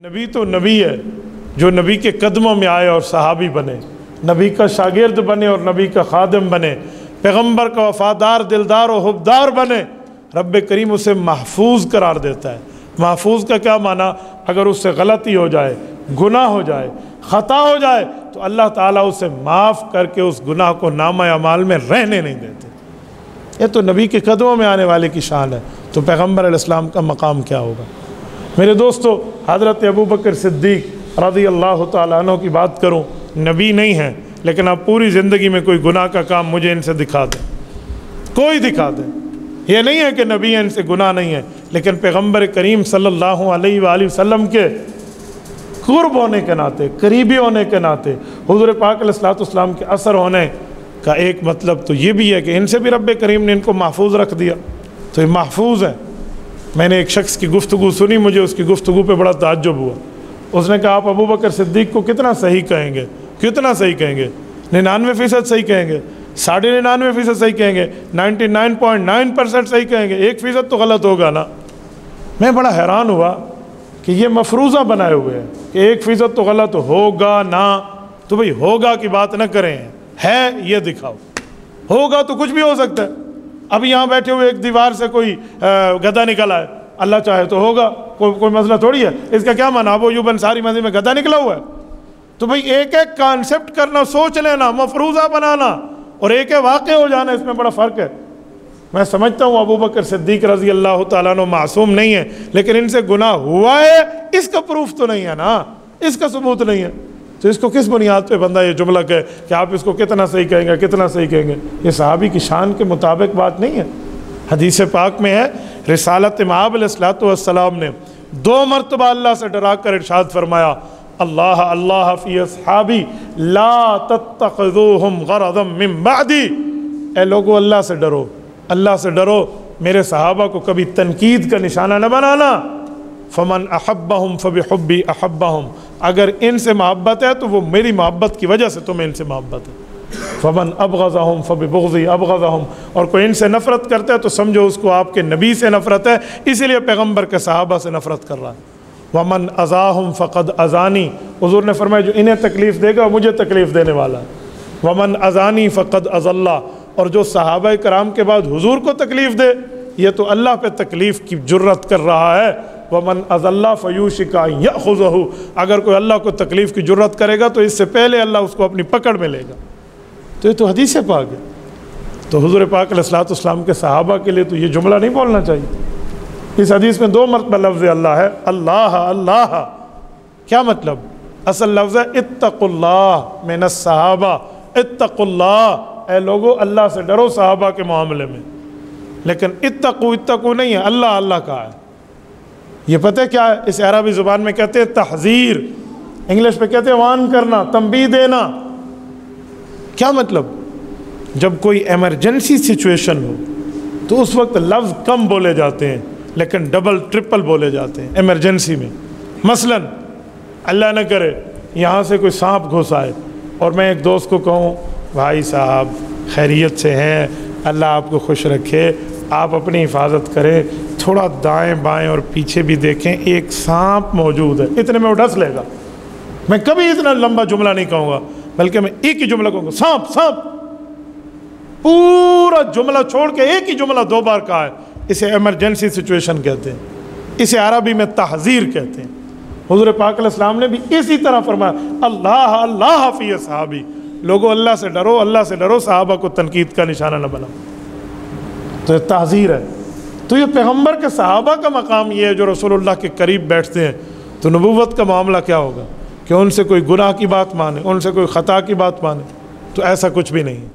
نبی تو نبی ہے جو نبی کے قدموں میں آئے اور صحابی بنے، نبی کا شاگرد بنے اور نبی کا خادم بنے، پیغمبر کا وفادار دلدار و حبدار بنے، رب کریم اسے محفوظ قرار دیتا ہے۔ محفوظ کا کیا معنی؟ اگر اس سے غلطی ہو جائے، گناہ ہو جائے، خطا ہو جائے تو اللہ تعالیٰ اسے معاف کر کے اس گناہ کو نامہ اعمال میں رہنے نہیں دیتے۔ یہ تو نبی کے قدموں میں آنے والے کی شان ہے، تو پیغمبر علیہ السلام کا مقام کیا ہوگا؟ میرے دوستو، حضرت ابوبکر صدیق رضی اللہ تعالیٰ عنہ کی بات کروں، نبی نہیں ہیں لیکن آپ پوری زندگی میں کوئی گناہ کا کام مجھے ان سے دکھا دیں، کوئی دکھا دیں۔ یہ نہیں ہے کہ نبی ہیں ان سے گناہ نہیں ہے، لیکن پیغمبر کریم صلی اللہ علیہ وآلہ وسلم کے قرب ہونے کے ناطے، قریبی ہونے کے ناطے، حضور پاک علیہ الصلوۃ والسلام کے اثر ہونے کا ایک مطلب تو یہ بھی ہے کہ ان سے بھی رب کریم نے ان کو محفوظ رکھ دیا، تو یہ محفوظ ہے۔ میں نے ایک شخص کی گفتگو سنی، مجھے اس کی گفتگو پہ بڑا تعجب ہوا۔ اس نے کہا آپ ابوبکر صدیق کو کتنا صحیح کہیں گے؟ کتنا صحیح کہیں گے؟ 99% صحیح کہیں گے، 99.5% صحیح کہیں گے، 99.9% صحیح کہیں گے، 1% تو غلط ہوگا نا۔ میں بڑا حیران ہوا کہ یہ مفروضہ بنائے ہوئے ہیں کہ 1% تو غلط ہوگا نا، تو بھئی ہوگا کی بات نہ کریں، ہے یہ دکھاؤ۔ ہوگا تو کچھ بھی ہو سکتا ہے۔ اب یہاں بیٹھے ہوئے ایک دیوار سے کوئی گدھا نکلا ہے، اللہ چاہے تو ہوگا، کوئی مسئلہ تھوڑی ہے۔ اس کا کیا معنی؟ ابو ایوب انصاری مسجد میں گدھا نکلا ہوا ہے؟ تو بھئی ایک ایک کانسیپٹ کرنا، سوچ لینا، مفروضہ بنانا اور ایک واقع ہو جانا، اس میں بڑا فرق ہے۔ میں سمجھتا ہوں ابوبکر صدیق رضی اللہ تعالیٰ عنہ معصوم نہیں ہے، لیکن ان سے گناہ ہوا ہے اس کا پروف تو نہیں ہے نا، اس کا ثبوت نہیں ہے، تو اس کو کس بنیاد پہ بندہ یہ جملہ کہے کہ آپ اس کو کتنا صحیح کہیں گے، کتنا صحیح کہیں گے؟ یہ صحابی کی شان کے مطابق بات نہیں ہے۔ حدیث پاک میں ہے، رسالت مآب علیہ الصلوۃ والسلام نے 2 مرتبہ اللہ سے ڈرا کر ارشاد فرمایا، اللہ اللہ فی اصحابی لا تتخذوہم غرضا من بعدی، اے لوگو اللہ سے ڈرو، اللہ سے ڈرو، میرے صحابہ کو کبھی تنقید کا نشانہ نہ بنانا۔ فمن احبہم فبحبی احبہم، اگر ان سے محبت ہے تو وہ میری محبت کی وجہ سے تمہیں ان سے محبت ہے۔ فمن ابغضہم فببغضی ابغضہم، اور کوئی ان سے نفرت کرتا ہے تو سمجھو اس کو آپ کے نبی سے نفرت ہے، اسی لیے پیغمبر کے صحابہ سے نفرت کر رہا ہے۔ ومن اذاہم فقد اذانی، حضور نے فرمایا جو انہیں تکلیف دے گا مجھے تکلیف دینے والا ہے۔ ومن اذانی فقد اذلہ، اور جو صحابہ کرام کے بعد حضور کو تکلیف دے یہ تو اللہ پہ تکلیف کی جرت کر رہا ہے۔ ومن اذلہ فیوشک ان یأخذہ، اگر کوئی اللہ کو تکلیف کی جرت کرے گا تو اس سے پہلے اللہ اس کو اپنی پکڑ میں لے گا۔ تو یہ تو حدیث پاک ہے، تو حضور پاک علیہ الصلوۃ والسلام کے صحابہ کے لیے تو یہ جملہ نہیں بولنا چاہیے۔ اس حدیث میں 2 مرتبہ لفظ اللہ ہے، اللہ اللہ، کیا مطلب؟ اصل لفظ ہے اتقوا اللہ من الصحابہ، اتقوا اللہ، اے لوگو اللہ سے ڈرو صحابہ کے معاملے میں، لیکن اتقوا نہیں ہے، اللہ اللہ کا ہے۔ یہ پتہ کیا ہے؟ اس عربی زبان میں کہتے ہیں تحذیر، انگلش پہ کہتے ہیں وارن کرنا، تنبیہ دینا۔ کیا مطلب؟ جب کوئی ایمرجنسی سچویشن ہو تو اس وقت لفظ کم بولے جاتے ہیں لیکن ڈبل ٹرپل بولے جاتے ہیں ایمرجنسی میں۔ مثلا اللہ نہ کرے یہاں سے کوئی سانپ گھس آئے اور میں ایک دوست کو کہوں بھائی صاحب خیریت سے ہیں، اللہ آپ کو خوش رکھے، آپ اپنی حفاظت کریں، تھوڑا دائیں بائیں اور پیچھے بھی دیکھیں، ایک سانپ موجود ہے، اتنے میں وہ ڈس لے گا۔ میں کبھی اتنا لمبا جملہ نہیں کہوں گا، بلکہ میں ایک ہی جملہ کہوں گا، سانپ سانپ، پورا جملہ چھوڑ کے ایک ہی جملہ 2 بار کہا ہے۔ اسے ایمرجنسی سچویشن کہتے ہیں، اسے عربی میں تحذیر کہتے ہیں۔ حضور پاک علیہ السلام نے بھی اسی طرح فرمایا، اللہ اللہ فی اصحابی، لوگوں اللہ سے ڈرو، اللہ سے ڈرو، صحابہ کو تنقید کا نشانہ نہ بناؤ۔ تو یہ تحذیر ہے۔ تو یہ پیغمبر کے صحابہ کا مقام یہ ہے جو رسول اللہ کے قریب بیٹھتے ہیں، تو نبوت کا معاملہ کیا ہوگا کہ ان سے کوئی گناہ کی بات مانے، ان سے کوئی خطا کی بات مانے؟ تو ایسا کچھ بھی نہیں ہے۔